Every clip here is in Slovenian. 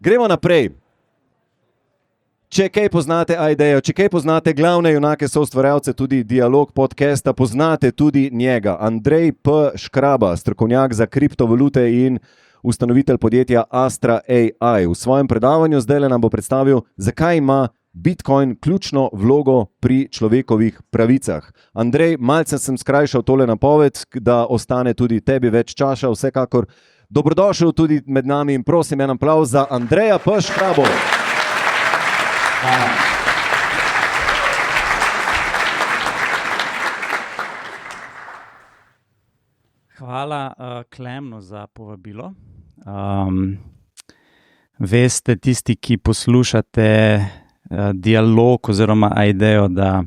Gremo naprej. Če kaj poznate Aidejo, če kaj poznate glavne junake soustvarjalce tudi Dialog podcasta, poznate tudi njega. Andrej P. Škraba, strokovnjak za kriptovalute in ustanovitelj podjetja Astra AI. V svojem predavanju zdaj nam bo predstavil, zakaj ima Bitcoin ključno vlogo pri človekovih pravicah. Andrej, malce sem skrajšal tole napoved, da ostane tudi tebi več časa, vsekakor dobrodošel tudi med nami in prosim en aplavz za Andreja P. Škrabo. Hvala Klemnu za povabilo. Veste, tisti, ki poslušate Dialog oziroma Aidejo, da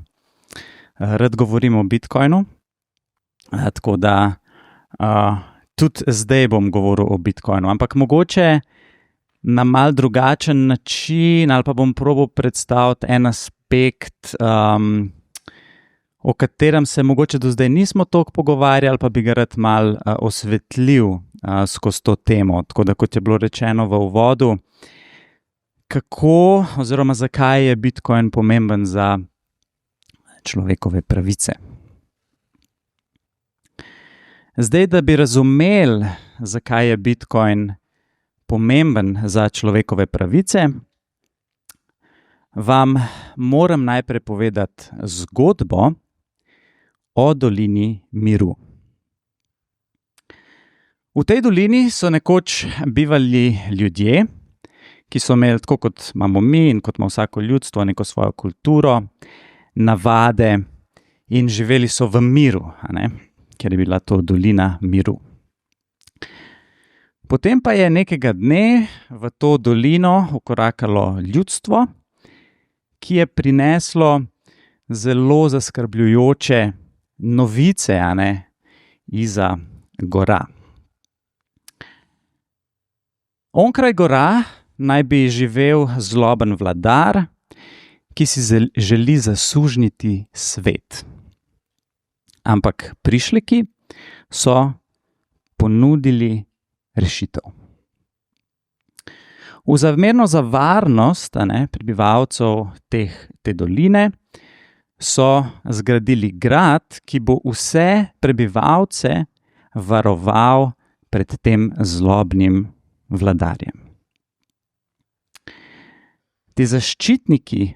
rad govorimo o Bitcoinu. Tako da tudi zdaj bom govoril o Bitcoinu, ampak mogoče na mal drugačen način ali pa bom probal predstaviti en aspekt, o katerem se mogoče do zdaj nismo toliko pogovarjali, pa bi ga rad mal osvetlil skozi to temo. Tako da, kot je bilo rečeno v uvodu, kako oziroma zakaj je Bitcoin pomemben za človekove pravice. Zdaj, da bi razumeli, zakaj je Bitcoin pomemben za človekove pravice, vam moram najprej povedati zgodbo o dolini miru. V tej dolini so nekoč bivali ljudje, ki so imeli, tako kot imamo mi in kot ima vsako ljudstvo, neko svojo kulturo, navade in živeli so v miru, ker je bila to dolina miru. Potem pa je nekega dne v to dolino vkorakalo ljudstvo, ki je prineslo zelo zaskrbljujoče novice, izza gora. Onkraj gora naj bi živel zloben vladar, ki si želi zasužnjiti svet. Ampak prišleki so ponudili rešitev. V zameno za varnost prebivalcev te doline so zgradili grad, ki bo vse prebivalce varoval pred tem zlobnim vladarjem. Ti zaščitniki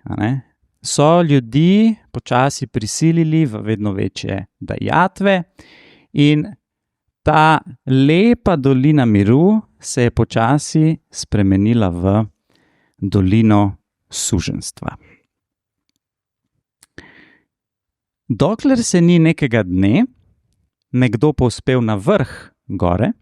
so ljudi počasi prisilili v vedno večje dajatve in ta lepa dolina miru se je počasi spremenila v dolino suženjstva. Dokler se ni nekega dne nekdo povzpel na vrh gore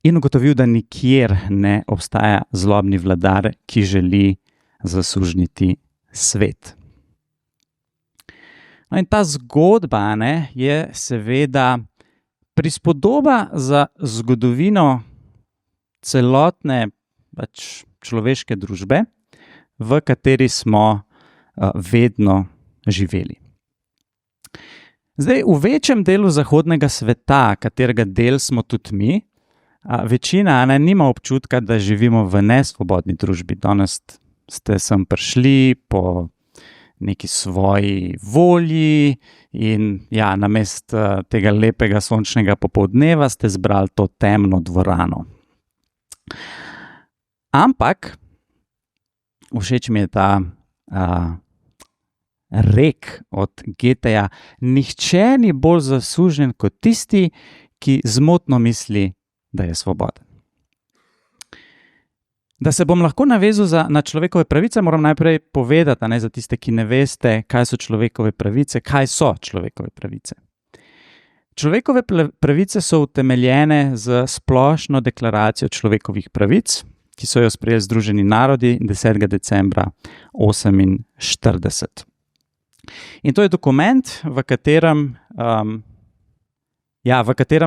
in ugotovil, da nikjer ne obstaja zlobni vladar, ki želi zasužnjiti svet. No in ta zgodba je seveda prispodoba za zgodovino celotne človeške družbe, v kateri smo vedno živeli. Zdaj, v večjem delu zahodnega sveta, katerega del smo tudi mi, večina nima občutka, da živimo v nesvobodni družbi. Danes ste sem prišli po neki svoji volji in namesto tega lepega sončnega popoldneva ste zbrali to temno dvorano. Ampak všeč mi je ta rek od Goetheja: nihče ni bolj zasužen kot tisti, ki zmotno misli, da je svoboden. Da se bom lahko navezal na človekove pravice, moram najprej povedati, za tiste, ki ne veste, kaj so človekove pravice, kaj so človekove pravice. Človekove pravice so utemeljene z splošno deklaracijo človekovih pravic, ki so jo sprejeli Združeni narodi 10. decembra 1948. In to je dokument, v katerem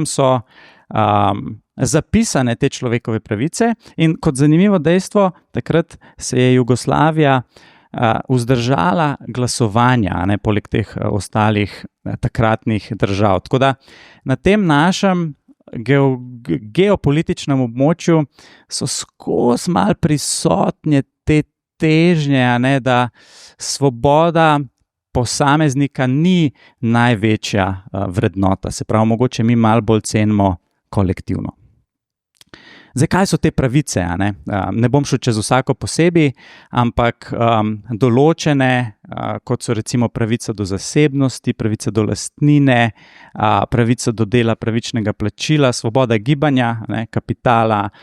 so zapisane te človekove pravice in kot zanimivo dejstvo, takrat se je Jugoslavija vzdržala glasovanja, poleg teh ostalih takratnih držav. Tako da na tem našem geopolitičnem območju so skozi mal prisotne te težnje, da svoboda posameznika ni največja vrednota. Se pravi, mogoče mi malo bolj cenimo kolektivno. Zdaj, kaj so te pravice? Ne bom šel čez vsako posebej, ampak določene, kot so recimo pravica do zasebnosti, pravica do lastnine, pravica do dela, pravičnega plačila, svoboda gibanja, kapitala,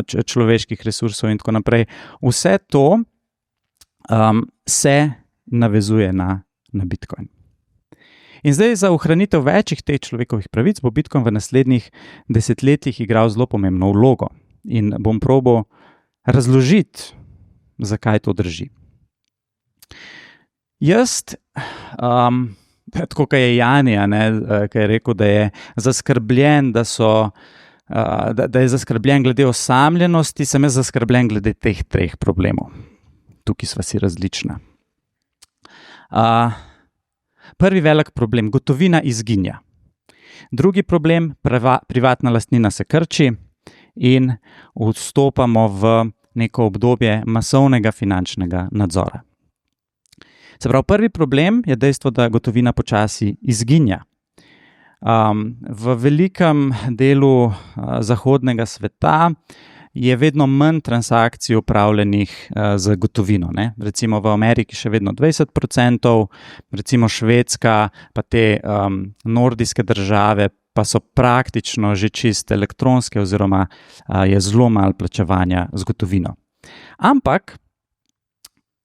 človeških resursov in tako naprej. Vse to se navezuje na Bitcoin. In zdaj za ohranitev večjih teh človekovih pravic bo Bitcoin v naslednjih desetletjih igral zelo pomembno vlogo. In bom probal razložiti, zakaj to drži. Jaz, tako kot je Jani, ki je rekel, da je zaskrbljen, da je zaskrbljen glede osamljenosti, sem jaz zaskrbljen glede teh treh problemov. Tukaj sva si različna. Prvi velik problem, gotovina izginja. Drugi problem, privatna lastnina se krči in vstopamo v neko obdobje masovnega finančnega nadzora. Se pravi, prvi problem je dejstvo, da gotovina počasi izginja. V velikem delu zahodnega sveta je vedno manj transakcij upravljenih z gotovino. Recimo v Ameriki še vedno 20%, recimo Švedska, pa te nordijske države pa so praktično že čist elektronske oziroma je zelo malo plačevanja z gotovino. Ampak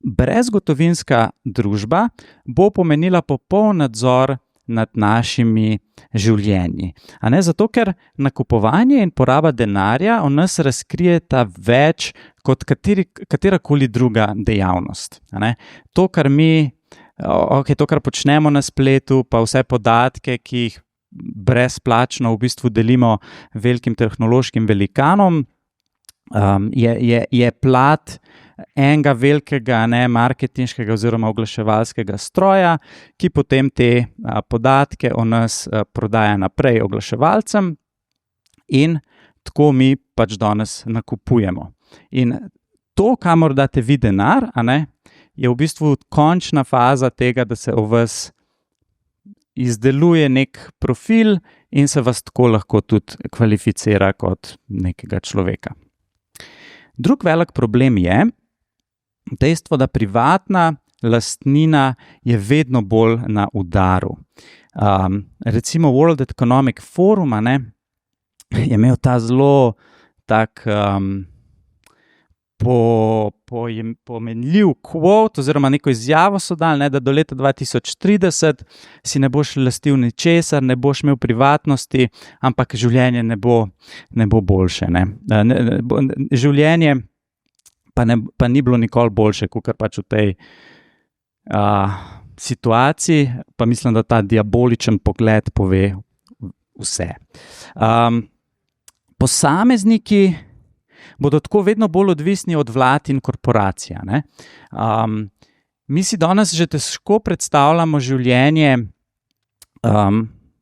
brezgotovinska družba bo pomenila popoln nadzor nad našimi življenji. Zato, ker nakupovanje in poraba denarja v nas razkrijeta več kot katerakoli druga dejavnost. To, kar to, kar počnemo na spletu, pa vse podatke, ki jih brezplačno v bistvu delimo velikim tehnološkim velikanom, je plat enega velikega marketinškega oziroma oglaševalskega stroja, ki potem te podatke o nas prodaja naprej oglaševalcem in tako mi pač danes nakupujemo. In to, kamor date vi denar, je v bistvu končna faza tega, da se o vas izdeluje nek profil in se vas tako lahko tudi kvalificira kot nekega človeka. Drug velik problem je dejstvo, da privatna lastnina je vedno bolj na udaru. Recimo World Economic Forum je imel ta zelo tak pomenljiv quote oziroma neko izjavo so dali, da do leta 2030 si ne boš lastil ničesar, ne boš imel privatnosti, ampak življenje ne bo boljše. Življenje pa ni bilo nikoli boljše, kot pač v tej situaciji, pa mislim, da ta diaboličen pogled pove vse. Posamezniki bodo tako vedno bolj odvisni od vlad in korporacij. Mi si danes že težko predstavljamo življenje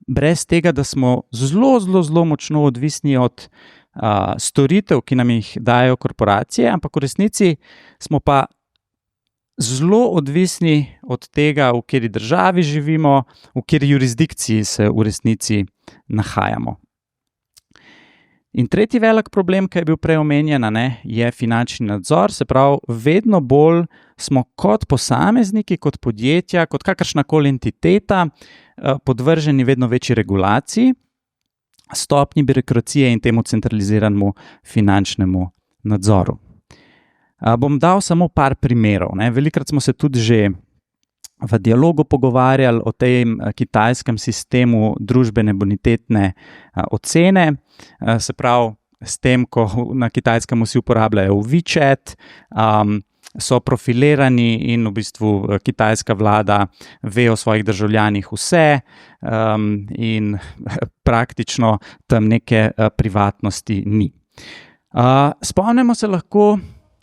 brez tega, da smo zelo močno odvisni od storitev, ki nam jih dajo korporacije, ampak v resnici smo pa zelo odvisni od tega, v kateri državi živimo, v kateri jurisdikciji se v resnici nahajamo. In tretji velik problem, ki je bil prej omenjen, je finančni nadzor, se pravi, vedno bolj smo kot posamezniki, kot podjetja, kot kakršnakoli entiteta podvrženi vedno večji regulaciji, stopnji birokracije in temu centraliziranemu finančnemu nadzoru. Bom dal samo par primerov. Velikokrat smo se tudi že v dialogu pogovarjali o tem kitajskem sistemu družbene bonitetne ocene, se pravi, s tem, ko na kitajskem vsi uporabljajo WeChat, so profilirani in v bistvu kitajska vlada ve o svojih državljanih vse in praktično tam neke privatnosti ni. Spomnimo se lahko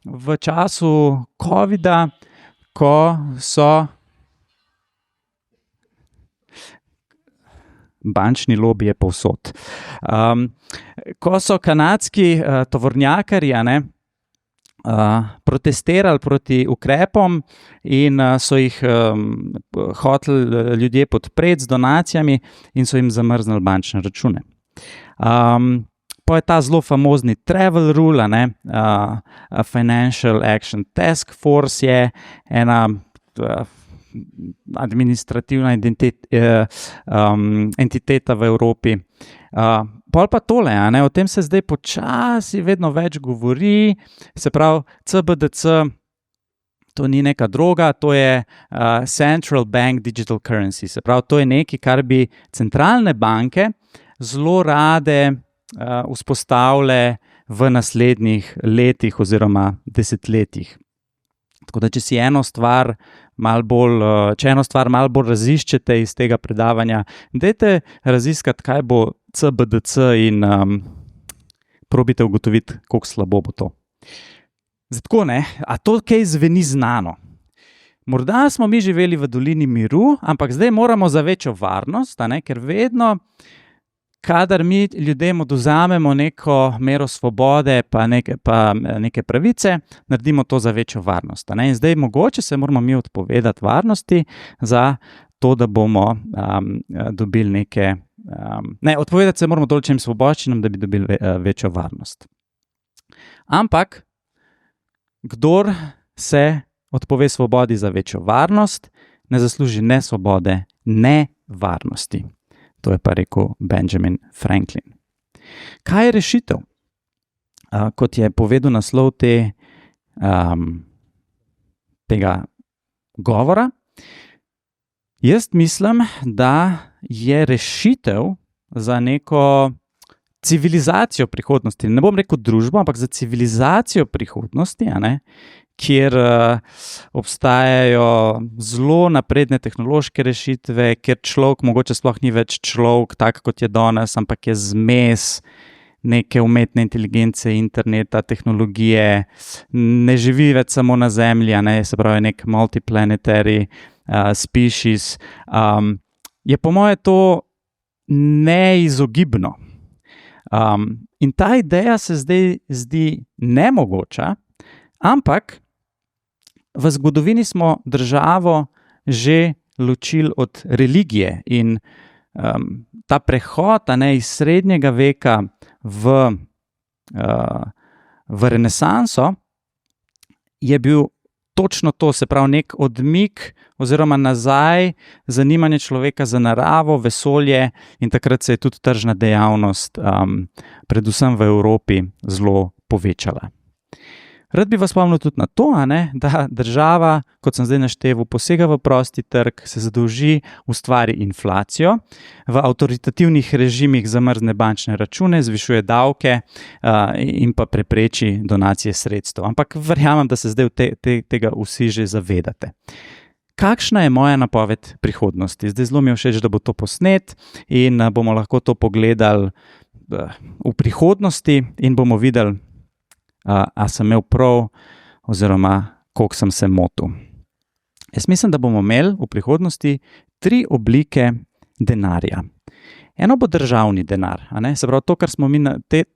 v času covida, ko so bančni lobby je povsod. Ko so kanadski tovornjakarji, protestirali proti ukrepom in so jih hoteli ljudje podpreti z donacijami in so jim zamrznili bančne račune. Pa je ta zelo famozni travel rule, Financial Action Task Force je ena administrativna entiteta v Evropi. Pol pa tole, o tem se zdaj počasi vedno več govori, se pravi CBDC, to ni neka droga, to je Central Bank Digital Currency, se pravi, to je nekaj, kar bi centralne banke zelo rade vzpostavile v naslednjih letih oziroma desetletjih. Tako da, če si eno stvar malo bolj raziščete iz tega predavanja, dajte raziskati, kaj bo CBDC in probite ugotoviti, koliko slabo bo to. Zato, a to kaj zveni znano? Morda smo mi živeli v dolini miru, ampak zdaj moramo za večjo varnost, ker vedno, kadar mi ljudem odvzamemo neko mero svobode pa neke pravice, naredimo to za večjo varnost. In zdaj mogoče se moramo mi odpovedati varnosti za to, da bomo dobili neke... odpovedati se moramo določenim svoboščinam, da bi dobili večjo varnost. Ampak, kdor se odpove svobodi za večjo varnost, ne zasluži ne svobode, ne varnosti. To je pa rekel Benjamin Franklin. Kaj je rešitev? Kot je povedal naslov tega govora, jaz mislim, da je rešitev za neko civilizacijo prihodnosti, ne bom rekel družbo, ampak za civilizacijo prihodnosti, kjer obstajajo zelo napredne tehnološke rešitve, kjer človek mogoče sploh ni več človek, tak kot je danes, ampak je zmes neke umetne inteligence, interneta, tehnologije, ne živi več samo na Zemlji, se pravi nek multiplanetary species. Je po moje to neizogibno. In ta ideja se zdaj zdi nemogoča, ampak v zgodovini smo državo že ločili od religije in ta prehod iz srednjega veka v renesanso je bil točno to, se pravi nek odmik oziroma nazaj zanimanje človeka za naravo, vesolje in takrat se je tudi tržna dejavnost predvsem v Evropi zelo povečala. Rad bi vas spomnil tudi na to, da država, kot sem zdaj našteval, posega v prosti trg, se zadolži, ustvari inflacijo, v avtoritativnih režimih zamrzne bančne račune, zvišuje davke in pa prepreči donacije sredstev. Ampak verjamem, da se zdaj tega vsi že zavedate. Kakšna je moja napoved prihodnosti? Zdaj zelo mi je všeč, da bo to posnet in bomo lahko to pogledali v prihodnosti in bomo videli, a sem imel prav oziroma koliko sem se motil. Jaz mislim, da bomo imeli v prihodnosti 3 oblike denarja. Eno bo državni denar, se pravi to, kar smo mi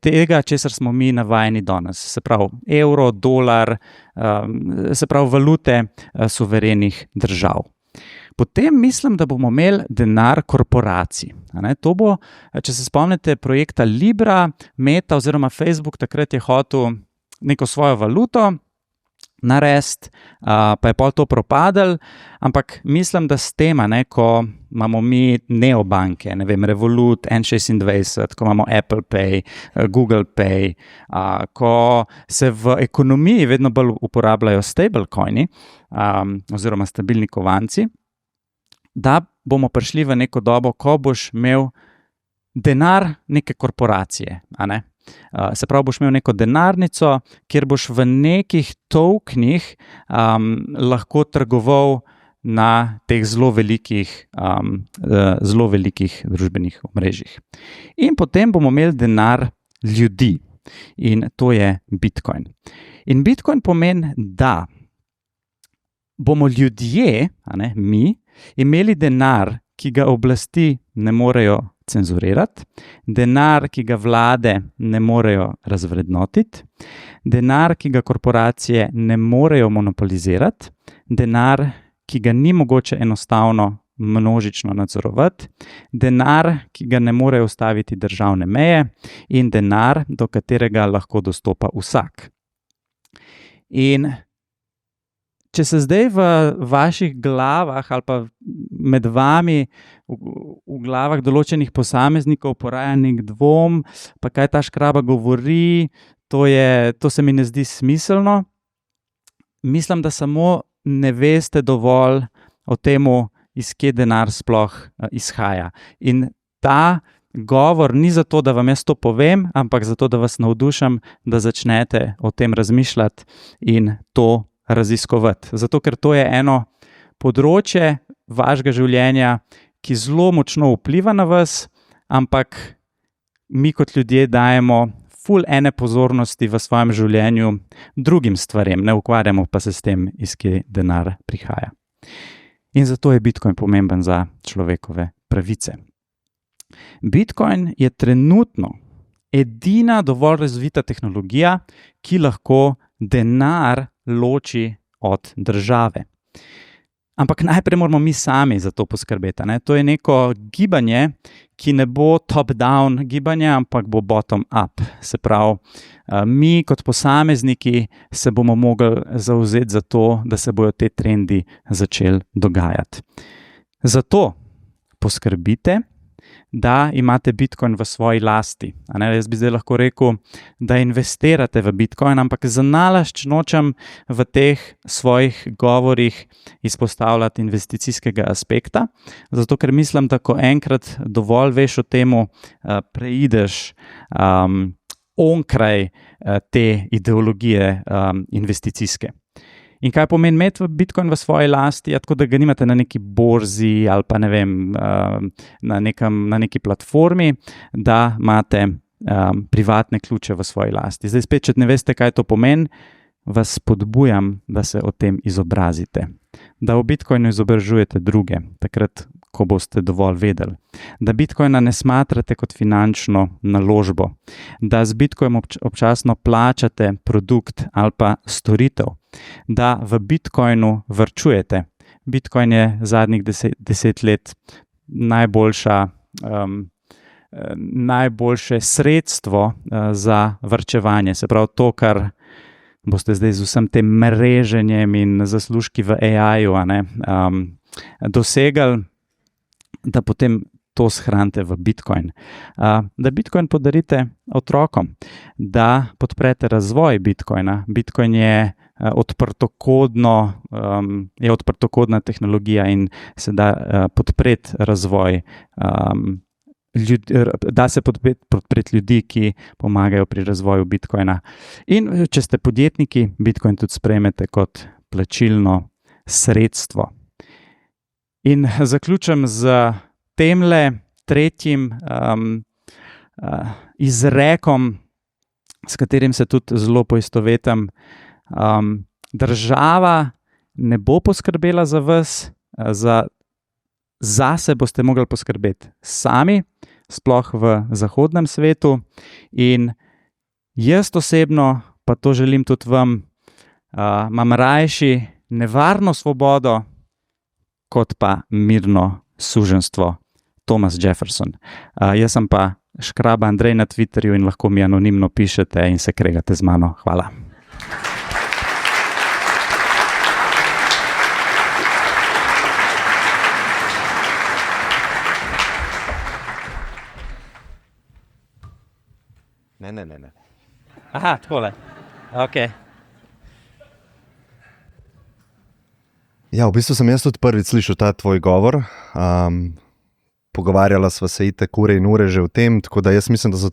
tega, česar smo mi navajeni danes, se pravi evro, dolar, se pravi valute suverenih držav. Potem mislim, da bomo imeli denar korporacij. To bo, če se spomnite projekta Libra, Meta oziroma Facebook, takrat je hotel neko svojo valuto narediti, pa je pol to propadlo, ampak mislim, da s tem, ko imamo mi neobanke, Revolut, N26, ko imamo Apple Pay, Google Pay, ko se v ekonomiji vedno bolj uporabljajo stablecoini oziroma stabilni kovanci, da bomo prišli v neko dobo, ko boš imel denar neke korporacije, Se pravi, boš imel neko denarnico, kjer boš v nekih tokenih lahko trgoval na teh zelo velikih družbenih omrežjih. In potem bomo imeli denar ljudi in to je Bitcoin. In Bitcoin pomeni, da bomo ljudje, mi, imeli denar, ki ga oblasti ne morejo cenzurirati, denar, ki ga vlade ne morejo razvrednotiti, denar, ki ga korporacije ne morejo monopolizirati, denar, ki ga ni mogoče enostavno množično nadzorovati, denar, ki ga ne morejo ustaviti državne meje in denar, do katerega lahko dostopa vsak. In če se zdaj v vaših glavah ali pa med vami v glavah določenih posameznikov poraja nek dvom, pa kaj ta Škraba govori, to se mi ne zdi smiselno. Mislim, da samo ne veste dovolj o temu, iz kje denar sploh izhaja. In ta govor ni zato, da vam jaz to povem, ampak zato, da vas navdušam, da začnete o tem razmišljati in to raziskovati. Zato, ker to je eno področje vašega življenja, ki zelo močno vpliva na vas, ampak mi kot ljudje dajemo ful ene pozornosti v svojem življenju drugim stvarem, ne ukvarjamo pa se s tem, iz kje denar prihaja. In zato je Bitcoin pomemben za človekove pravice. Bitcoin je trenutno edina dovolj razvita tehnologija, ki lahko denar loči od države. Ampak najprej moramo mi sami za to poskrbeti. To je neko gibanje, ki ne bo top-down gibanje, ampak bo bottom-up. Se pravi, mi kot posamezniki se bomo mogli zavzeti za to, da se bojo te trendi začeli dogajati. Zato poskrbite, da imate Bitcoin v svoji lasti. Jaz bi zdaj lahko rekel, da investirate v Bitcoin, ampak zanalašč nočem v teh svojih govorih izpostavljati investicijskega aspekta, zato ker mislim, da ko enkrat dovolj veš o temu, preideš onkraj te ideologije investicijske. In kaj pomeni imeti Bitcoin v svoji lasti, tako da ga nimate na neki borzi ali pa ne vem, na neki platformi, da imate privatne ključe v svoji lasti. Zdaj spet, če ne veste, kaj to pomeni, vas spodbujam, da se o tem izobrazite. Da o Bitcoinu izobražujete druge, takrat, ko boste dovolj vedeli. Da Bitcoina ne smatrate kot finančno naložbo. Da z Bitcoinom občasno plačate produkt ali pa storitev. Da v Bitcoinu varčujete. Bitcoin je zadnjih 10 let najboljše sredstvo za varčevanje. Se pravi, to, kar boste zdaj z vsem tem mreženjem in zaslužki v AI-ju dosegali, da potem to shranite v Bitcoin. Da Bitcoin podarite otrokom, da podprete razvoj Bitcoina. Bitcoin je odprtokodna tehnologija in se da podpreti razvoj, da se podpreti ljudi, ki pomagajo pri razvoju Bitcoina. In če ste podjetniki, Bitcoin tudi sprejmete kot plačilno sredstvo. In zaključim z temle tretjim izrekom, s katerim se tudi zelo poistovetim. Država ne bo poskrbela za vas, zase boste mogli poskrbeti sami, sploh v zahodnem svetu. In jaz osebno, pa to želim tudi vam, imam rajši nevarno svobodo, kot pa mirno suženjstvo. Thomas Jefferson. Jaz sem pa Škraba Andrej na Twitterju in lahko mi anonimno pišete in se kregate z mano. Hvala. Ne. Aha, takole. Ok. Ja, v bistvu sem jaz tudi prvič slišal ta tvoj govor. Pogovarjala sva se itak ure in ure že o tem, tako da jaz mislim, da je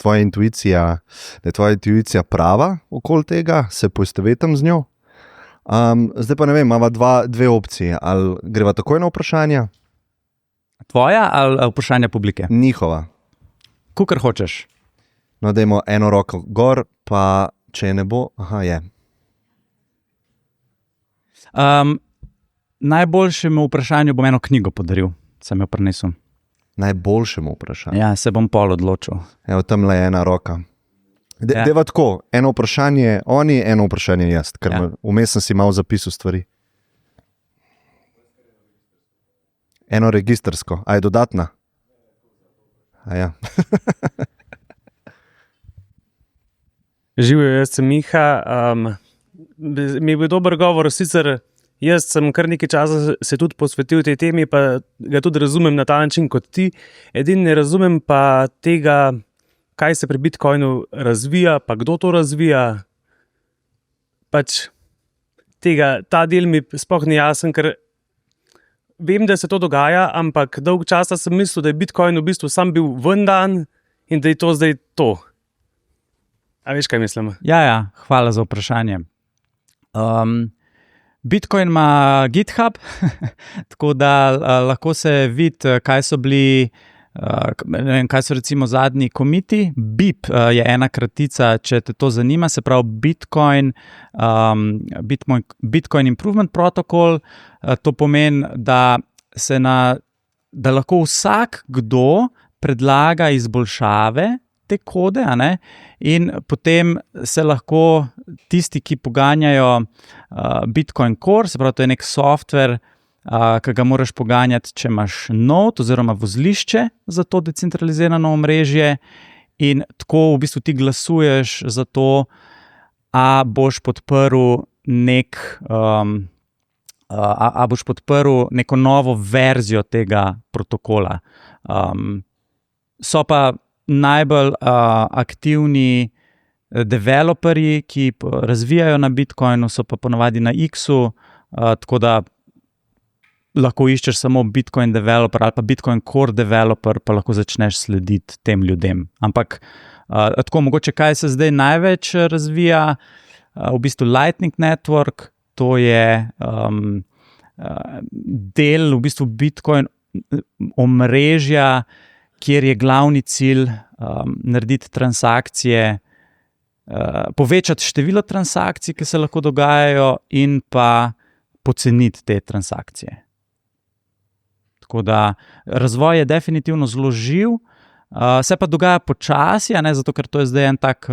tvoja intuicija prava okoli tega, se poistovetim z njo. Zdaj pa ne vem, imava dve opcije, ali greva takoj na vprašanja? Tvoja ali vprašanja publike? Njihova. Kakor hočeš. No, dajmo eno roko gor, pa če ne bo, je. Najboljšemu vprašanju bom eno knjigo podaril, sem jo prinesel. Najboljšemu vprašanju. Ja, se bom pol odločil. Evo, tamle je ena roka. Ja. Deva tako, eno vprašanje oni, eno vprašanje jaz, ker Ja. vmes sem si malo zapisal stvari. Eno registrsko, a je dodatna? A ja. Živijo, jaz sem Miha. Mi je bil dober govor, sicer jaz sem kar nekaj časa se tudi posvetil tej temi, pa ga tudi razumem na ta način kot ti. Edini ne razumem pa tega, kaj se pri Bitcoinu razvija, pa kdo to razvija. Pač ta del mi sploh ni jasen, ker vem, da se to dogaja, ampak dolgo časa sem mislil, da je Bitcoin v bistvu sam bil ven dan in da je to zdaj to. A veš, kaj mislim? Ja, hvala za vprašanje. Bitcoin ima GitHub, tako da lahko se vidi, kaj so bili, ne vem, kaj so recimo zadnji komiti. BIP je ena kratica, če te to zanima, se pravi Bitcoin Improvement Protocol. To pomeni, da lahko vsak kdo predlaga izboljšave te kode, a ne? In potem se lahko tisti, ki poganjajo Bitcoin Core, se pravi, to je nek software, ki ga moraš poganjati, če imaš node oziroma vozlišče za to decentralizirano omrežje, in tako v bistvu ti glasuješ za to, a boš podprl neko novo verzijo tega protokola. So pa najbolj aktivni developerji, ki razvijajo na Bitcoinu, so pa ponavadi na X-u, tako da lahko iščeš samo Bitcoin developer ali pa Bitcoin Core developer, pa lahko začneš slediti tem ljudem. Ampak tako mogoče, kaj se zdaj največ razvija, v bistvu Lightning Network, to je del v bistvu Bitcoin omrežja, kjer je glavni cilj narediti transakcije, povečati število transakcij, ki se lahko dogajajo, in pa poceniti te transakcije. Tako da razvoj je definitivno zelo živ, se pa dogaja počasi, ne, zato ker to je zdaj en tak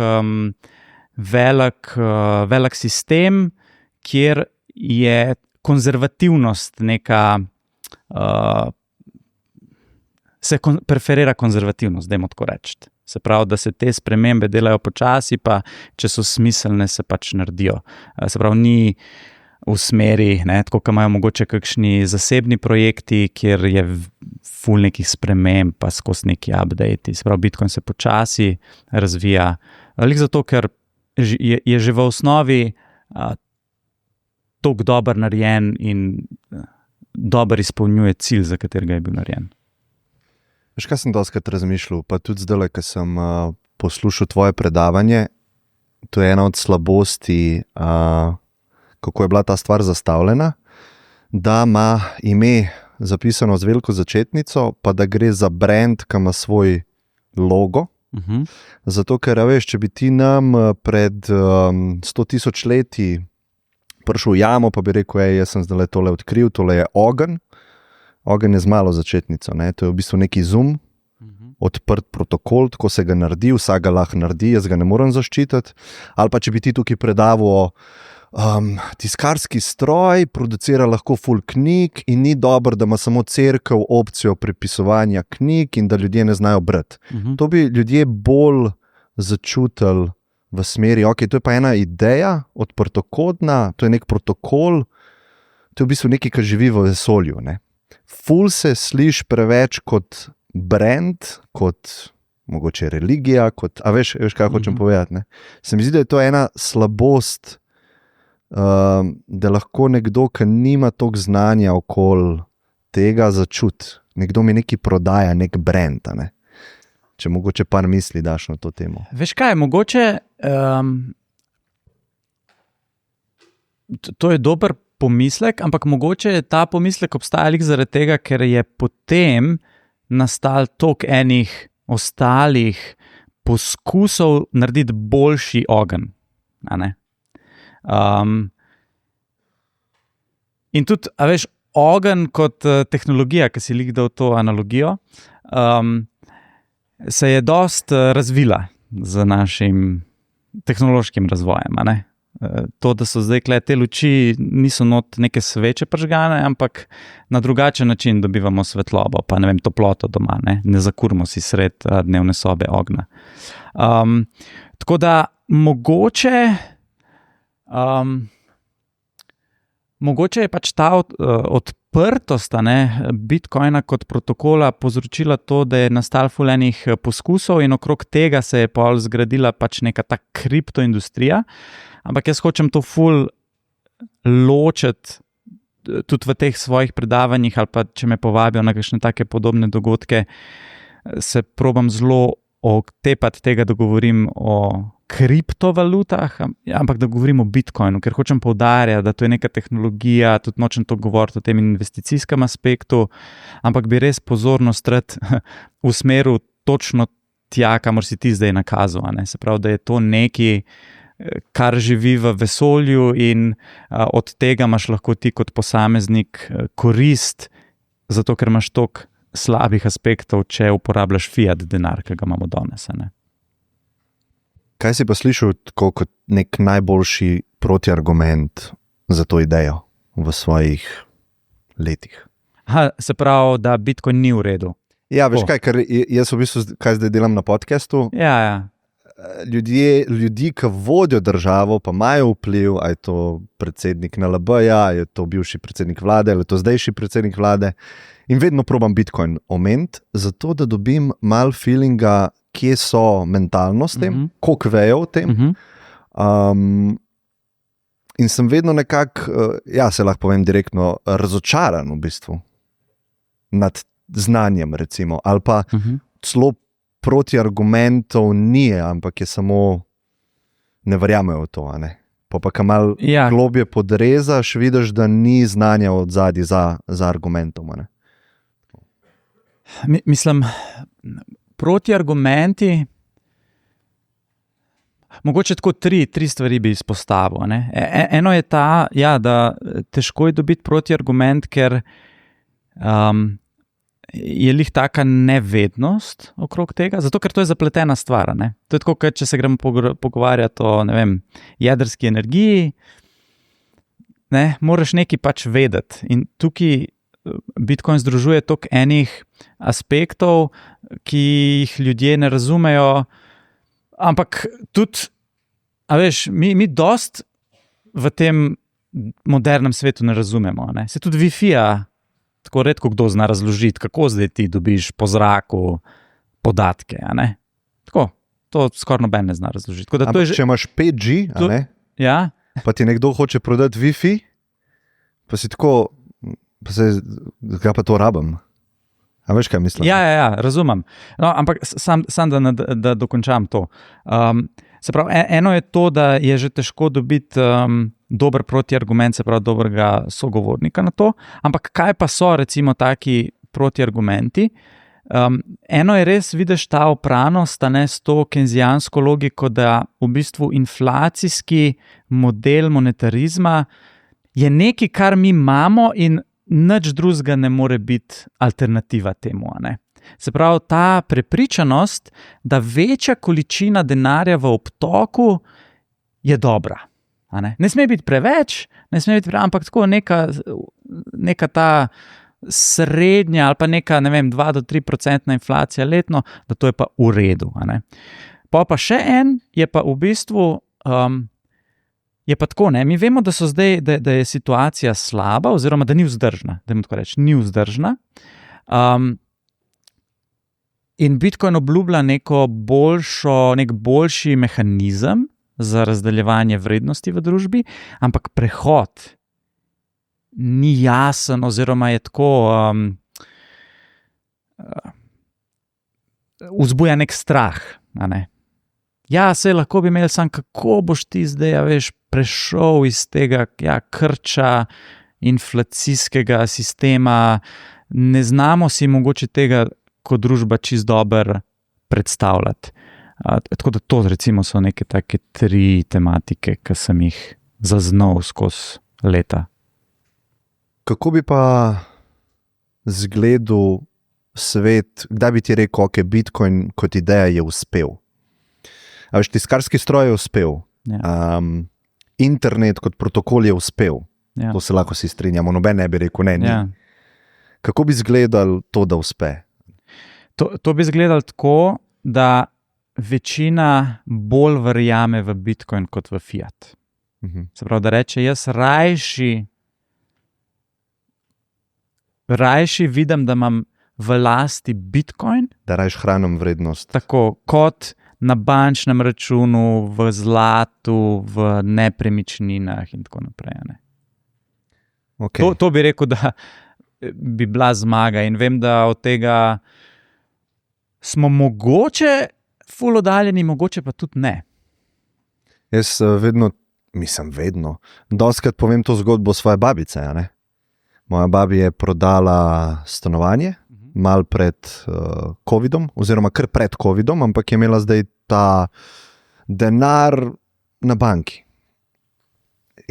velik sistem, kjer je konzervativnost neka, se preferira konzervativnost, dajmo tako reči. Se pravi, da se te spremembe delajo počasi, pa če so smiselne, se pač naredijo. Se pravi, ni v smeri, ne, tako kot imajo mogoče kakšni zasebni projekti, kjer je ful nekih sprememb, pa skozi neki update. Se pravi, Bitcoin se počasi razvija. Lik zato, ker je že v osnovi toliko dobro narejen in dobro izpolnjuje cilj, za katerega je bil narejen. Veš, kaj sem dostakrat razmišljal, pa tudi zdaj, ko sem poslušal tvoje predavanje, to je ena od slabosti, kako je bila ta stvar zastavljena, da ima ime zapisano z veliko začetnico, pa da gre za brand, ki ima svoj logo. Zato, ker veš, če bi ti nam pred 100.000 leti prišel v jamo, pa bi rekel, jaz sem zdaj tole odkril, tole je ogenj. Ogenj je z malo začetnico, ne? To je v bistvu neki Zoom, odprt protokol, tako se ga naredi, vsak ga lahko naredi, jaz ga ne morem zaščititi. Ali pa če bi ti tukaj predaval tiskarski stroj, producira lahko ful knjig in ni dobro, da ima samo cerkev opcijo prepisovanja knjig in da ljudje ne znajo brati. To bi ljudje bolj začutili v smeri, ok, to je pa ena ideja, odprtokodna, to je nek protokol, to je v bistvu nekaj, kar živi v vesolju, ne? Ful se sliši preveč kot brand, kot mogoče religija, kot, a veš kaj hočem povedati, ne? Se mi zdi, da je to ena slabost, da lahko nekdo, ki nima toliko znanja okoli tega, začuti. Nekdo mi nekaj prodaja, nek brand, ne? Če mogoče par misli daš na to temo. Veš kaj, mogoče to je dober pomislek, ampak mogoče je ta pomislek obstajal zaradi tega, ker je potem nastal toliko enih ostalih poskusov narediti boljši ogenj. In tudi, a veš, ogenj kot tehnologija, ki si lik dal to analogijo, se je dost razvila z našim tehnološkim razvojem. A ne? To, da so zdaj te luči, niso not neke sveče pržgane, ampak na drugačen način dobivamo svetlobo, pa ne vem, toploto doma, ne zakurimo si sred dnevne sobe ognja. Tako da mogoče je pač ta odprtost Bitcoina kot protokola povzročila to, da je nastalo ful enih poskusov in okrog tega se je pol zgradila pač neka ta kriptoindustrija. Ampak jaz hočem to ful ločiti tudi v teh svojih predavanjih ali pa če me povabijo na kakšne take podobne dogodke, se probam zelo otepati tega, da govorim o kriptovalutah, ampak da govorim o Bitcoinu, ker hočem poudarjati, da to je neka tehnologija, tudi nočem to govoriti o tem investicijskem aspektu, ampak bi res pozornost rad usmeril točno tja, kamor si ti zdaj nakazal. Se pravi, da je to nekaj, kar živi v vesolju in od tega imaš lahko ti kot posameznik korist, zato ker imaš toliko slabih aspektov, če uporabljaš fiat denar, ki ga imamo danes. Kaj si pa slišal kot nek najboljši protiargument za to idejo v svojih letih? Se pravi, da Bitcoin ni v redu. Ja, veš kaj, ker jaz v bistvu, kaj zdaj delam na podcastu, Ja. Ljudi, ki vodijo državo, pa imajo vpliv, a je to predsednik NLB-ja, je to bivši predsednik vlade, ali je to zdajši predsednik vlade. In vedno probam Bitcoin omeniti, zato da dobim malo feelinga, kje so mentalno s tem, koliko vejo o tem. In sem vedno nekako, se lahko povem direktno, razočaran v bistvu nad znanjem, recimo, ali pa celo protiargumentov ni, ampak je samo ne verjamejo v to. Pa kaj malo globje podrezaš, vidiš, da ni znanja od zadaj za argumentom. Mislim, protiargumenti, mogoče tako tri stvari bi izpostavil. Eno je ta, da težko je dobiti protiargument, ker je lih taka nevednost okrog tega, zato ker to je zapletena stvar. To je tako, kot če se gremo pogovarjati o jedrski energiji, moraš nekaj pač vedeti. In tukaj Bitcoin združuje toliko enih aspektov, ki jih ljudje ne razumejo, ampak tudi, mi dost v tem modernem svetu ne razumemo. Se tudi Wi-Fi-ja tako redko kdo zna razložiti, kako zdaj ti dobiš po zraku podatke. Tako, to skoraj noben ne zna razložiti. Ampak če imaš 5G, pa ti nekdo hoče prodati Wi-Fi, pa si tako, zakaj pa to rabim? A veš, kaj mislim? Ja, razumem. No, ampak sam da dokončam to. Se pravi, eno je to, da je že težko dobiti dober protiargument, se pravi, dobrega sogovornika na to, ampak kaj pa so recimo taki protiargumenti? Eno je res, vidiš ta opranost, s to keynesijansko logiko, da v bistvu inflacijski model monetarizma je nekaj, kar mi imamo in nič drugega ne more biti alternativa temu. Se pravi, ta prepričanost, da večja količina denarja v obtoku je dobra. Ne sme biti preveč, ampak tako neka ta srednja ali pa neka, 2 do 3% inflacija letno, da to je pa v redu. Pa še en je pa v bistvu, je pa tako, mi vemo, da so zdaj, da je situacija slaba oziroma da ni vzdržna, ni vzdržna. In Bitcoin obljublja nek boljši mehanizem za razdeljevanje vrednosti v družbi, ampak prehod ni jasen oziroma je tako vzbuja nek strah. Saj lahko bi imeli sam, kako boš ti zdaj, prešel iz tega krča inflacijskega sistema, ne znamo si mogoče tega kot družba čisto dobro predstavljati. Tako da to recimo so neke take 3 tematike, ki sem jih zaznal skozi leta. Kako bi pa zgledal svet, kdaj bi ti rekel, ok, Bitcoin kot ideja je uspel. A veš, tiskarski stroj je uspel, Ja. internet kot protokol je uspel, Ja. to se lahko vsi strinjamo, noben ne bi rekel, ne, ni. Ja. Kako bi izgledal to, da uspe? To bi izgledalo tako, da večina bolj verjame v Bitcoin kot v fiat. Se pravi, da reče, jaz rajši vidim, da imam v lasti Bitcoin, Da rajš hranim vrednost. tako kot na bančnem računu, v zlatu, v nepremičninah in tako naprej. Ne? Okay. To bi rekel, da bi bila zmaga in vem, da od tega smo mogoče ful oddaljeni, mogoče pa tudi ne. Jaz vedno, dostakrat povem to zgodbo svoje babice. A ne? Moja babi je prodala stanovanje malo pred covidom, oziroma kar pred covidom, ampak je imela zdaj ta denar na banki.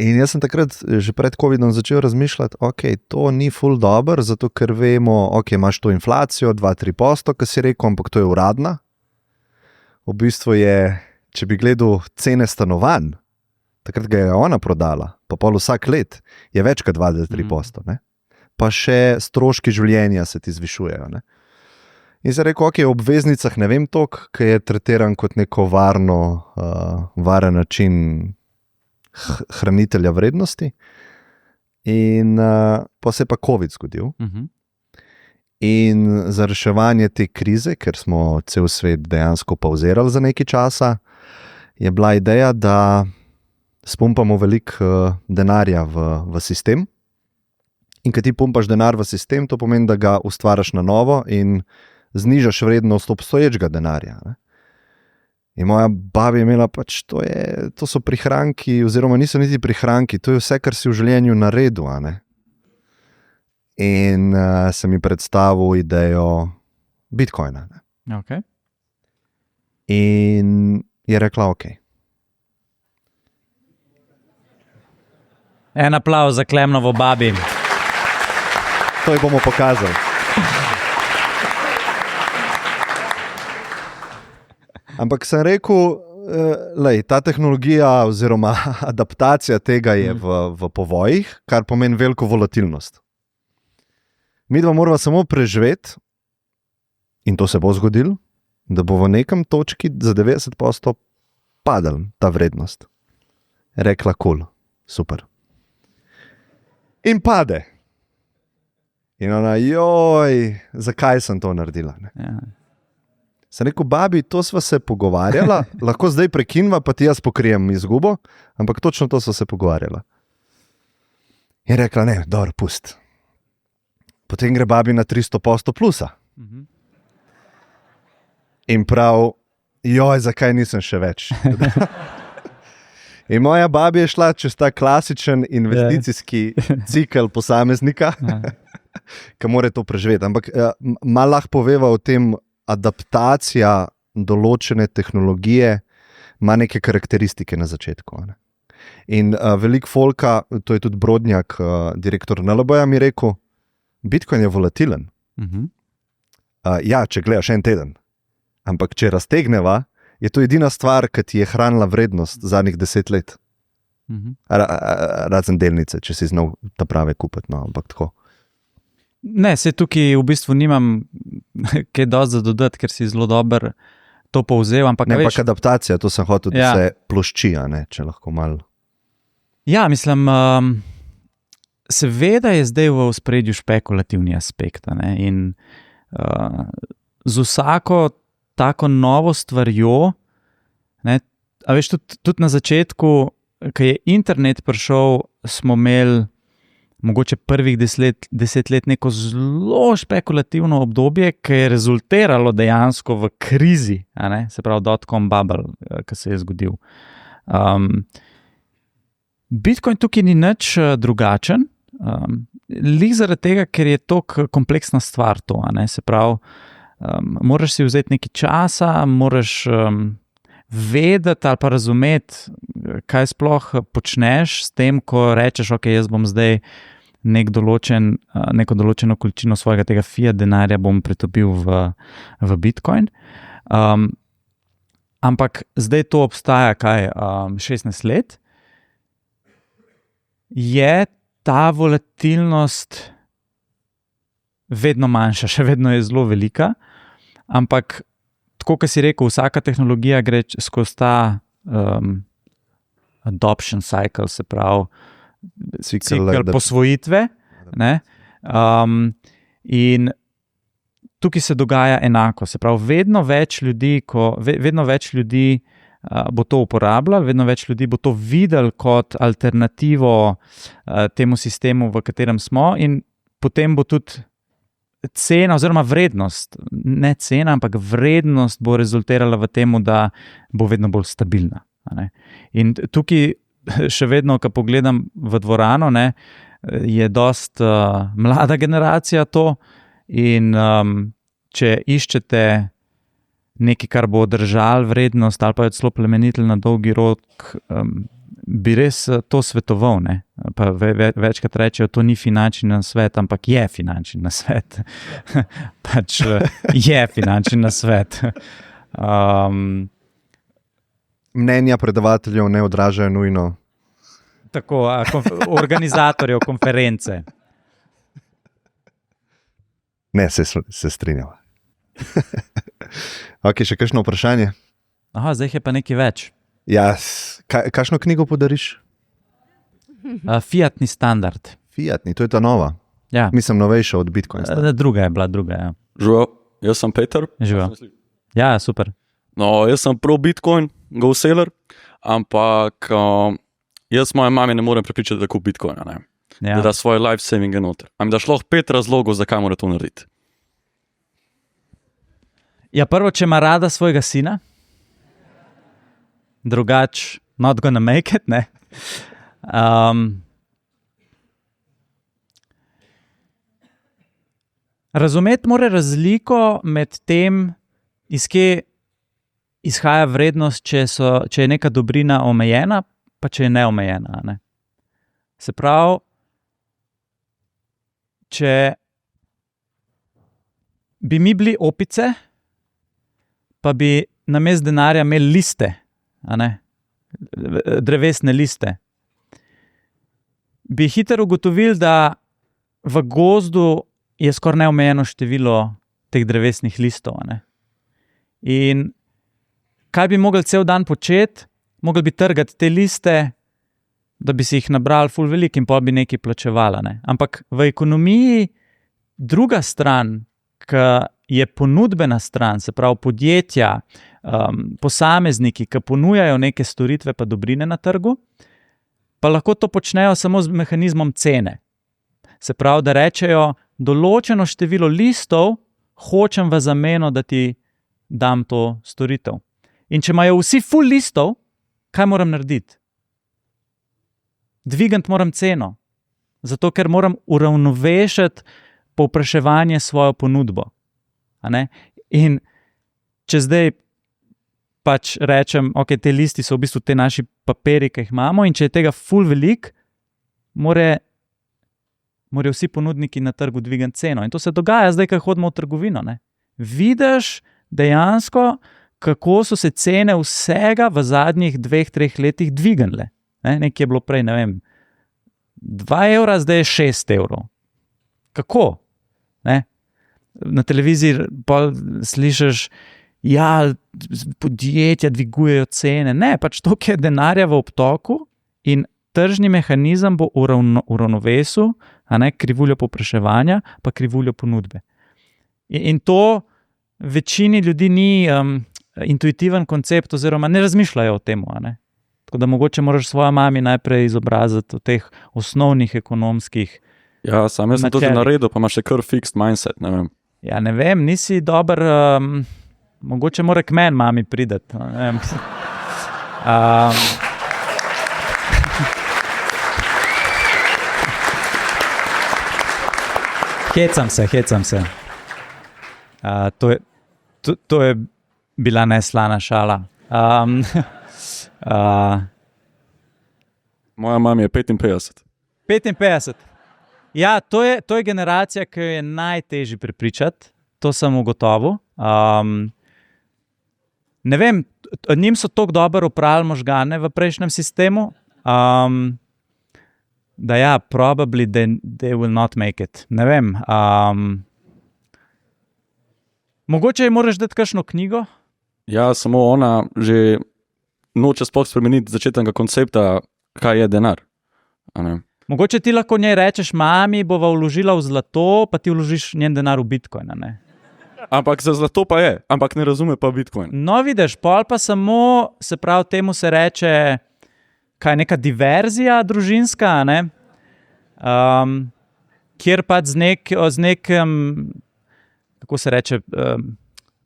In jaz sem takrat že pred covidom začel razmišljati, ok, to ni ful dobro, zato ker vemo, ok, imaš to inflacijo, 2-3%, ki si rekel, ampak to je uradna. V bistvu je, če bi gledal cene stanovanj, takrat ga je ona prodala, pa pol vsak let je več kot 2-3%. Ne? Pa še stroški življenja se ti zvišujejo. Ne? In se rekel, ok, v obveznicah ne vem toliko, ker je tretiran kot neko varen način hranitelja vrednosti. In pa se je pa COVID zgodil. In za reševanje te krize, ker smo cel svet dejansko pauzirali za nekaj časa, je bila ideja, da spumpamo veliko denarja v sistem. In ko ti pumpaš denar v sistem, to pomeni, da ga ustvariš na novo in znižaš vrednost obstoječega denarja. Ne? In moja baba je imela pač, to so prihranki, oziroma niso niti prihranki, to je vse, kar si v življenju naredil. A ne? In sem ji predstavil idejo Bitcoina. Ne? Okay. In je rekla, ok. En aplavz za Klemnovo babi. To ji bomo pokazali. Ampak sem rekel, ta tehnologija oziroma adaptacija tega je v povojih, kar pomeni veliko volatilnost. Mi dva morava samo preživeti, in to se bo zgodilo, da bo v nekem točki za 90% padala ta vrednost. Rekla, cool, super. In pade. In ona, zakaj sem to naredila? Ne? Ja. Sem rekel, babi, to sva se pogovarjala, lahko zdaj prekinva, pa ti jaz pokrijem izgubo, ampak točno to sva se pogovarjala. In rekla, ne, dobro, pust. Potem gre babi na 300% plusa. In prav, zakaj nisem še več? In moja babi je šla čez ta klasičen investicijski cikel posameznika, ki mora to preživeti. Ampak malo lahko poveva o tem, adaptacija določene tehnologije ima neke karakteristike na začetku. Ne? In veliko folka, to je tudi Brodnjak, direktor NLB-ja, mi rekel, Bitcoin je volatilen. Če gledaš en teden. Ampak če raztegneva, je to edina stvar, ki ti je hranila vrednost zadnjih 10 let. Razen delnice, če si znal ta prave kupiti, no, ampak tako. Ne, se tukaj v bistvu nimam kaj dosti za dodati, ker si zelo dober to povzel. Ampak, ne, ampak adaptacija, to sem hotel, da se plošči, če lahko malo. Ja, mislim, seveda je zdaj v ospredju špekulativni aspekt. In z vsako tako novo stvarjo, a veš, tudi na začetku, ko je internet prišel, smo imeli mogoče prvih 10 let neko zelo špekulativno obdobje, ki je rezultiralo dejansko v krizi, se pravi dot-com bubble, ki se je zgodil. Bitcoin tukaj ni nič drugačen, lih zaradi tega, ker je to kompleksna stvar to, se pravi, moraš si vzeti nekaj časa, moraš vedeti ali pa razumeti, kaj sploh počneš s tem, ko rečeš, ok, jaz bom zdaj neko določeno količino svojega tega fiat denarja bom pretopil v Bitcoin. Ampak zdaj to obstaja 16 let. Je ta volatilnost vedno manjša, še vedno je zelo velika, ampak tako, kot si rekel, vsaka tehnologija gre skozi ta adoption cycle, se pravi cikl posvojitve. Ne? In tukaj se dogaja enako, se pravi, vedno več ljudi bo to uporabljalo, vedno več ljudi bo to videl kot alternativo temu sistemu, v katerem smo, in potem bo tudi cena oziroma vrednost, ne cena, ampak vrednost bo rezultirala v tem, da bo vedno bolj stabilna. Ne? In tukaj še vedno, ko pogledam v dvorano, ne, je dost mlada generacija to, in če iščete nekaj, kar bo držal vrednost ali pa je celo plemenitelj na dolgi rok, bi res to svetoval. Ne? Pa večkrat rečejo, to ni finančni nasvet, ampak je finančni nasvet. Pač je finančni nasvet. Mnenja predavateljev ne odražajo nujno. Tako, organizatorjev konference. Ne, se strinjava. Ok, še kakšno vprašanje? Aha, zdaj je pa nekaj več. Ja, kakšno knjigo podariš? Fiatni standard. Fiatni, to je ta nova. Ja. Mislim, novejša od Bitcoina. Druga je bila, ja. Živel, jaz sem Peter. Živel. Ja, super. No, jaz sem pro Bitcoin, go seller, ampak jaz moje mami ne morem prepričati, da kup Bitcoina, ne. Ja. Da svoje life saving noter. Am daš lahko 5 razlogov, zakaj mora to narediti. Ja, prvo, če ima rada svojega sina, drugač not gonna make it, ne. Razumeti mora razliko med tem, iz kje izhaja vrednost, če je neka dobrina omejena, pa če je neomejena. Ne? Se pravi, če bi mi bili opice, pa bi namesto denarja imeli liste, drevesne liste, bi hitro ugotovili, da v gozdu je skoraj neomejeno število teh drevesnih listov. In kaj bi mogli cel dan početi? Mogli bi trgati te liste, da bi si jih nabrali ful veliko in pa bi nekaj plačevala. Ne? Ampak v ekonomiji druga stran, ki je ponudbena stran, se pravi podjetja, posamezniki, ki ponujajo neke storitve pa dobrine na trgu, pa lahko to počnejo samo z mehanizmom cene. Se pravi, da rečejo, določeno število listov hočem v zameno, da ti dam to storitev. In če imajo vsi ful listov, kaj moram narediti? Dvigant moram ceno, zato ker moram uravnovešati povpraševanje svojo ponudbo. In če zdaj pač rečem, ok, te listi so v bistvu te naši papiri, ki jih imamo, in če je tega ful velik, morajo vsi ponudniki na trgu dvigati ceno. In to se dogaja zdaj, ko hodimo v trgovino. Ne? Vidiš dejansko, kako so se cene vsega v zadnjih 2-3 letih dvignile. Nekaj je bilo prej, 2 evra, zdaj je 6 evrov. Kako? Ne? Na televiziji pa slišiš, ja, podjetja dvigujejo cene. Ne, pač toliko je denarja v obtoku in tržni mehanizem bo uravnovesil krivuljo povpraševanja pa krivuljo ponudbe. In to večini ljudi ni intuitiven koncept oziroma ne razmišljajo o tem. Tako da mogoče moraš svojo mami najprej izobraziti o teh osnovnih ekonomskih. Ja, sam jaz sem to naredil, pa imaš še kar fixed mindset, ne vem. Ja, ne vem, nisi dober, mogoče mora k meni mami prideti. Hecam se. To je bila neslana šala. Moja mama je 55. 55? Ja, to je generacija, ki jo je najtežje prepričati, to sem ugotovil. Ne vem, njim so tako dobro upravili možgane v prejšnjem sistemu, da ja, probably they will not make it. Ne vem. Mogoče ji moraš dati kakšno knjigo? Ja, samo ona že noče sploh spremeniti začetnega koncepta, kaj je denar. A ne? Mogoče ti lahko njej rečeš, mami bova vložila v zlato, pa ti vložiš njen denar v Bitcoin, ne? Ampak za zlato pa je, ampak ne razume pa Bitcoin. No, vidiš, pol pa samo, se pravi, temu se reče, kaj neka diverzija družinska, ne? Kjer pač z nekim, kako se reče,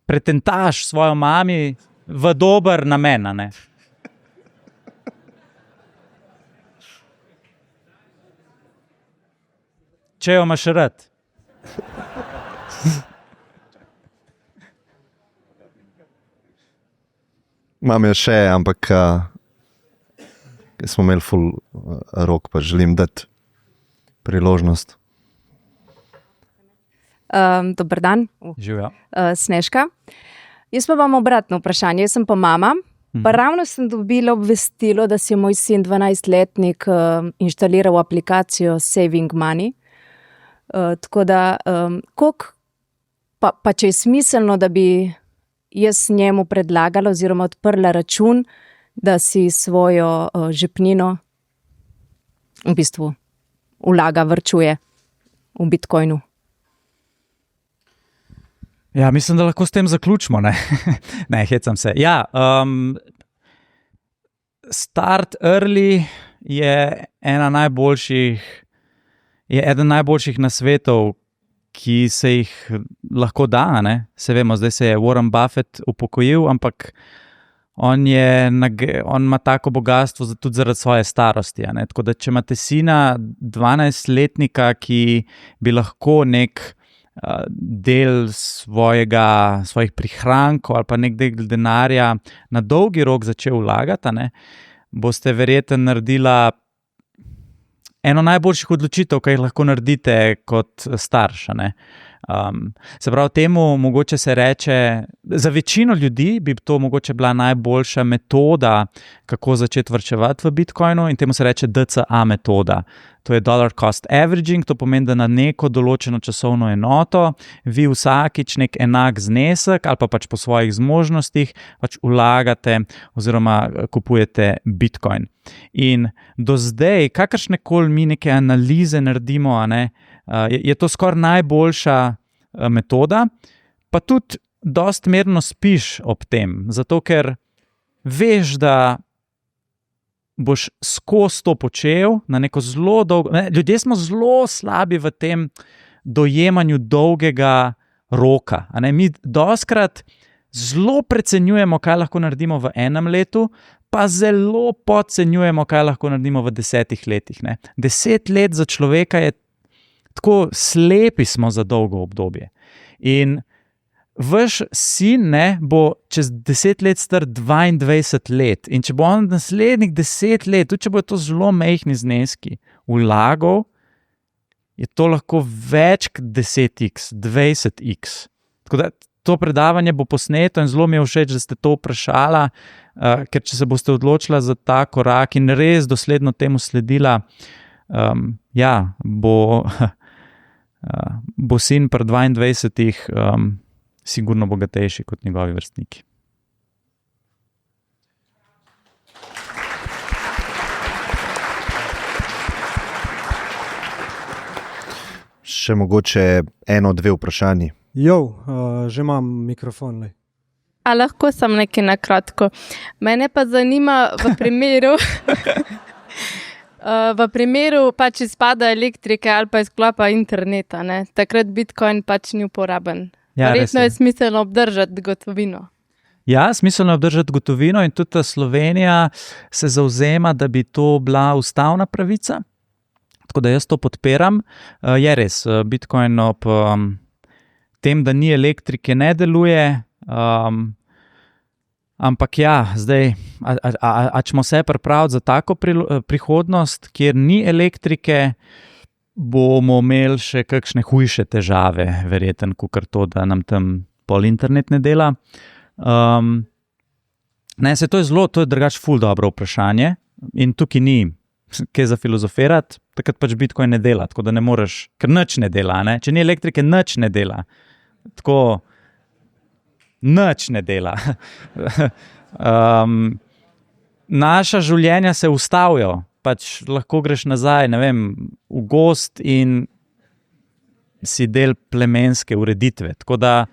pretentaš svojo mami v dober namen, ne? Če jo imaš rad. Imam je še, ampak smo imeli full rok, pa želim dati priložnost. Dober dan, Živjo. Snežka. Jaz pa imam obratno vprašanje, jaz sem pa mama. Pa ravno sem dobila obvestilo, da si je moj sin 12-letnik inštaliral aplikacijo Saving Money. Tako da, pa če je smiselno, da bi jaz njemu predlagala oziroma odprla račun, da si svojo žepnino v bistvu vlaga, varčuje v Bitcoinu. Ja, mislim, da lahko s tem zaključimo, ne? Ne, hecam se. Ja, start early je eden najboljših nasvetov, ki se jih lahko da, ne? Se vemo, zdaj se je Warren Buffett upokojil, ampak on ima tako bogatstvo tudi zaradi svoje starosti, ne? Tako da, če imate sina 12-letnika, ki bi lahko nek del svojih prihrankov ali pa nek del denarja na dolgi rok začel vlagati, ne? Boste verjetno naredila eno najboljših odločitev, kaj lahko naredite kot starš, ne? Se pravi, temu mogoče se reče, za večino ljudi bi to mogoče bila najboljša metoda, kako začeti varčevati v Bitcoinu, in temu se reče DCA metoda. To je dollar cost averaging, to pomeni, da na neko določeno časovno enoto vi vsakič nek enak znesek ali pa pač po svojih zmožnostih pač vlagate oziroma kupujete Bitcoin. In do zdaj, kakršnekoli mi neke analize naredimo, je to skoraj najboljša metoda, pa tudi dosti mirno spiš ob tem, zato ker veš, da boš skozi to počel na neko zelo dolgo... Ljudje smo zelo slabi v tem dojemanju dolgega roka. Mi dostikrat zelo precenjujemo, kaj lahko naredimo v enem letu, pa zelo podcenjujemo, kaj lahko naredimo v 10 letih. 10 let za človeka je tako, slepi smo za dolgo obdobje. In vaš sin bo čez 10 let star 22 let. In če bo on naslednjih 10 let, tudi če bo to zelo majhni zneski vlagal, je to lahko več kot 10x, 20x. Tako da to predavanje bo posneto in zelo mi je všeč, da ste to vprašala, ker če se boste odločila za ta korak in res dosledno temu sledila, bo sin pri 22-ih sigurno bogatejši kot njegovi vrstniki. Še mogoče 1-2 vprašanji. Že imam mikrofon. A lahko sem nekaj na kratko. Mene pa zanima v primeru pač izpada elektrike ali pa izklopa interneta, ne? Takrat Bitcoin pač ni uporaben. Ja, verjetno je smiselno obdržati gotovino. Ja, smiselno je obdržati gotovino in tudi Slovenija se zavzema, da bi to bila ustavna pravica. Tako da jaz to podpiram. Je res, Bitcoin ob tem, da ni elektrike, ne deluje. Ampak ja, zdaj, a ćemo se pripraviti za tako prihodnost, kjer ni elektrike, bomo imeli še kakšne hujše težave, verjeten, kot to, da nam tam pol internet ne dela. To je drugače ful dobro vprašanje in tukaj ni kaj za filozofirati, takrat pač Bitcoin ne dela, tako da ne moreš, ker nič ne dela, ne? Če ni elektrike, nič ne dela. Tako, nič ne dela. Naša življenja se ustavijo, pač lahko greš nazaj, ne vem, v gozd in si del plemenske ureditve. Tako da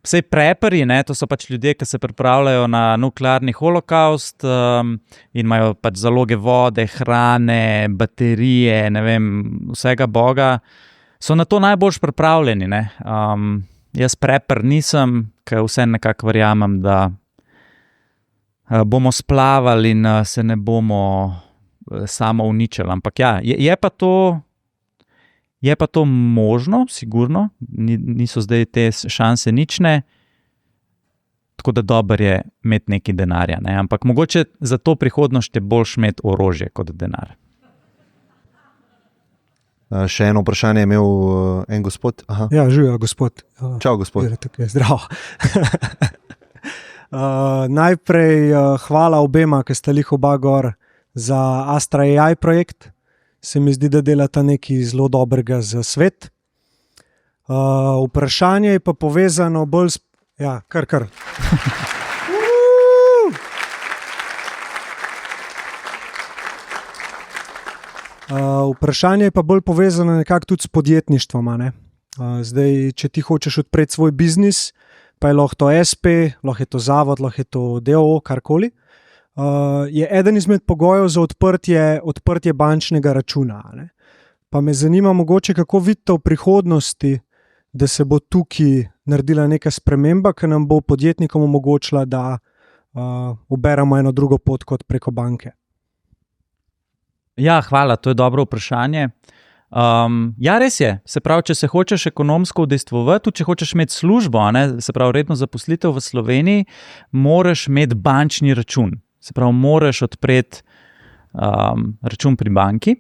vsej prepari, to so pač ljudje, ki se pripravljajo na nuklearni holokaust in imajo pač zaloge vode, hrane, baterije, ne vem, vsega boga, so na to najbolj pripravljeni. Jaz prepar nisem, ker vse nekako verjamem, da bomo splavali in se ne bomo samo uničili. Ampak ja, je pa to možno, sigurno, niso zdaj te šanse nične, tako da dober je imeti nekaj denarja, ne? Ampak mogoče za to prihodnost je boljš imeti orožje kot denar. Še eno vprašanje je imel en gospod. Aha. Ja, živijo, gospod. Čau, gospod. Zdravo. Najprej hvala obema, ki sta lih oba gor za Astra AI projekt. Se mi zdi, da delata nekaj zelo dobrega za svet. Vprašanje je pa povezano bolj s... Ja, kar. Vprašanje je pa bolj povezano nekako tudi s podjetništvom. Zdaj, če ti hočeš odpreti svoj biznis, pa je lahko to SP, lahko je to zavod, lahko je to DOO, karkoli, je eden izmed pogojev za odprtje bančnega računa. Pa me zanima mogoče, kako vidite v prihodnosti, da se bo tukaj naredila neka sprememba, ki nam bo podjetnikom omogočila, da uberemo eno drugo pot kot preko banke. Ja, hvala, to je dobro vprašanje. Ja, res je. Se pravi, če se hočeš ekonomsko udejstvovati, tudi če hočeš imeti službo, se pravi, redno zaposlitev v Sloveniji, moraš imeti bančni račun. Se pravi, moraš odpreti račun pri banki.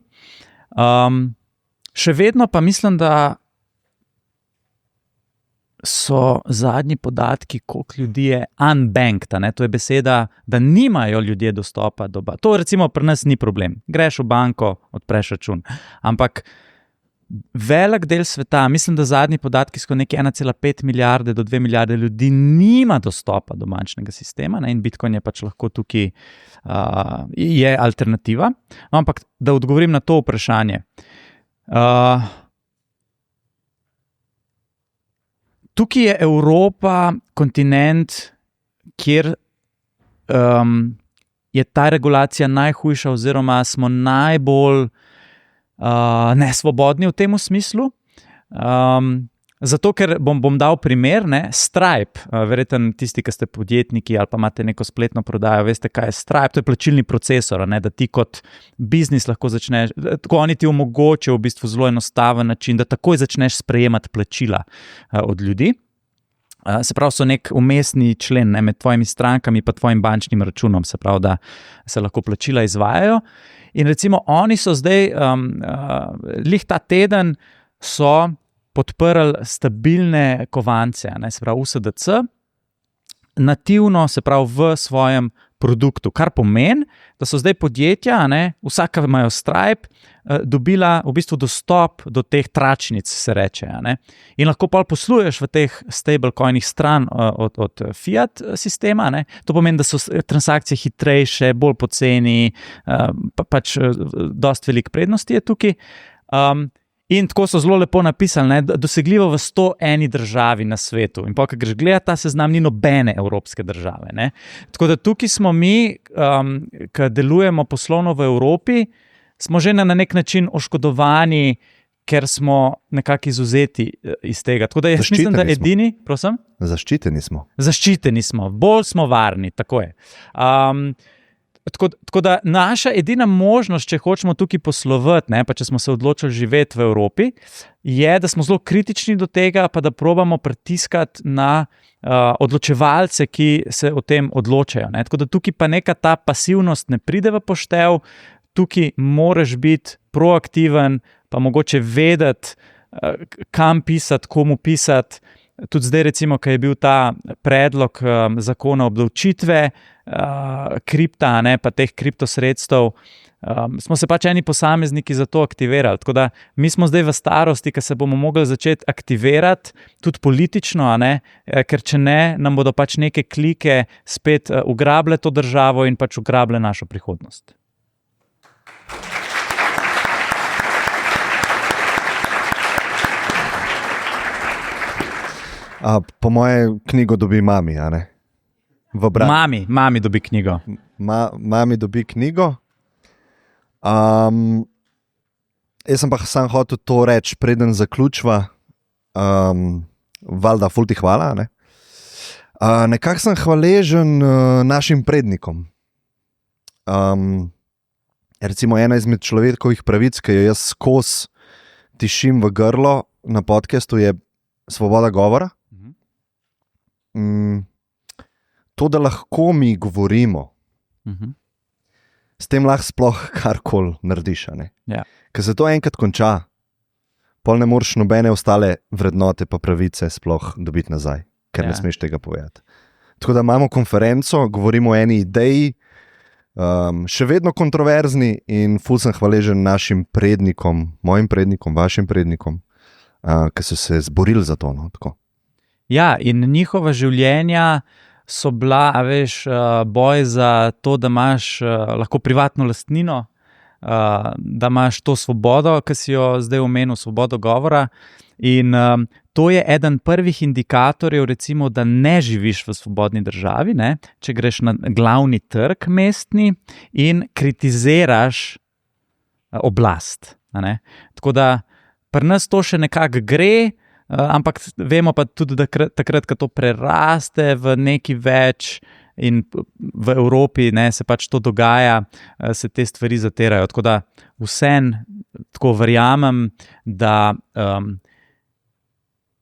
Še vedno pa mislim, da so zadnji podatki, koliko ljudi je unbanked, to je beseda, da nimajo ljudje dostopa do banke. To recimo pri nas ni problem. Greš v banko, odpreš račun. Ampak velik del sveta, mislim, da zadnji podatki so nekaj 1,5 milijarde do 2 milijarde ljudi nima dostopa do bančnega sistema, in Bitcoin je pač lahko tukaj je alternativa. No, ampak da odgovorim na to vprašanje. Tukaj je Evropa kontinent, kjer je ta regulacija najhujša oziroma smo najbolj nesvobodni v tem smislu. Zato, ker bom dal primer, Stripe, verjetno tisti, ki ste podjetniki ali pa imate neko spletno prodajo, veste, kaj je Stripe, to je plačilni procesor, da ti kot biznis lahko začneš, tako oni ti omogočajo v bistvu zelo enostaven način, da takoj začneš sprejemati plačila od ljudi. Se pravi, so nek umestni člen med tvojimi strankami pa tvojim bančnim računom, se pravi, da se lahko plačila izvajajo. In recimo oni so zdaj, lih ta teden so podprli stabilne kovance, se pravi USDC, nativno, se pravi v svojem produktu, kar pomeni, da so zdaj podjetja, vsaka imajo Stripe, dobila v bistvu dostop do teh tračnic, se reče. In lahko pa posluješ v teh stablecoinih stran od fiat sistema. To pomeni, da so transakcije hitrejše, bolj poceni, pač dosti velik prednosti je tukaj. In tako so zelo lepo napisali, dosegljivo v 101 državi na svetu. In pa, ko greš gledati, ta seznam ni nobene evropske države. Tako da tukaj smo mi, ki delujemo poslovno v Evropi, smo že na nek način oškodovani, ker smo nekako izvzeti iz tega. Tako da jaz mislim, da edini... Prosim? Zaščiteni smo. Zaščiteni smo, bolj smo varni, tako je. Tako da naša edina možnost, če hočemo tukaj poslovati, pa če smo se odločili živeti v Evropi, je, da smo zelo kritični do tega, pa da probamo pritiskati na odločevalce, ki se o tem odločajo. Tako da tukaj pa neka ta pasivnost ne pride v poštev, tukaj moraš biti proaktiven, pa mogoče vedeti, kam pisati, komu pisati. Tudi zdaj, recimo, ko je bil ta predlog zakona obdavčitve kripta, ne, pa teh kriptosredstev, smo se pač eni posamezniki za to aktivirali. Tako da mi smo zdaj v starosti, ko se bomo mogli začeti aktivirati, tudi politično, ker če ne, nam bodo pač neke klike spet ugrabile to državo in pač ugrabile našo prihodnost. Po moje knjigo dobi mami, a ne? Mami dobi knjigo. Mami dobi knjigo. Jaz sem pa sam hotel to reči, preden zaključva. Valjda, ful ti hvala, ne? Nekako sem hvaležen našim prednikom. Recimo ena izmed človekovih pravic, ki jo jaz skozi tišim v grlo na podcastu, je svoboda govora. To, da lahko mi govorimo, s tem lahko sploh karkoli narediš. Ja. Ker se to enkrat konča, pol ne moreš nobene ostale vrednote pa pravice sploh dobiti nazaj, ker ne smeš tega povedati. Tako da imamo konferenco, govorimo o eni ideji, še vedno kontroverzni, in ful sem hvaležen našim prednikom, mojim prednikom, vašim prednikom, ki so se zborili za to. No, tako. Ja, in njihova življenja so bila, boj za to, da imaš lahko privatno lastnino, da imaš to svobodo, ki si jo zdaj omenil, svobodo govora. In to je eden prvih indikatorjev, recimo, da ne živiš v svobodni državi, ne? Če greš na glavni trg mestni in kritiziraš oblast. Ne? Tako da pri nas to še nekako gre, ampak vemo pa tudi, da takrat, ko to preraste v neki več in v Evropi, ne, se pač to dogaja, se te stvari zatirajo. Tako da vseeno tako verjamem, da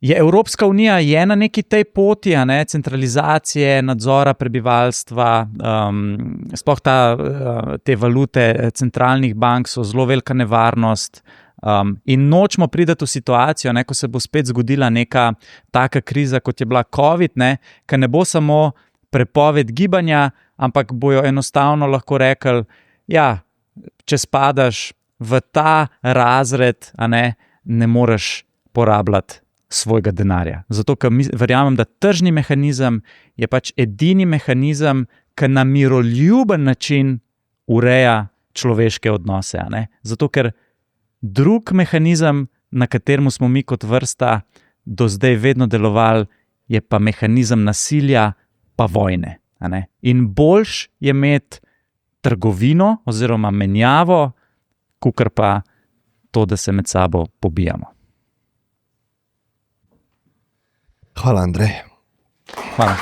je Evropska unija je na neki tej poti, centralizacije, nadzora prebivalstva, sploh te valute centralnih bank so zelo velika nevarnost. In nočemo priti v situacijo, ko se bo spet zgodila neka taka kriza, kot je bila COVID, ki ne bo samo prepoved gibanja, ampak bojo enostavno lahko rekli, ja, če spadaš v ta razred, ne moreš porabljati svojega denarja. Zato, ker verjamem, da tržni mehanizem je pač edini mehanizem, ki na miroljuben način ureja človeške odnose. Zato, ker drug mehanizem, na katerem smo mi kot vrsta do zdaj vedno delovali, je pa mehanizem nasilja pa vojne. In boljš je imeti trgovino oziroma menjavo, kakor pa to, da se med sabo pobijamo. Hvala, Andrej. Hvala.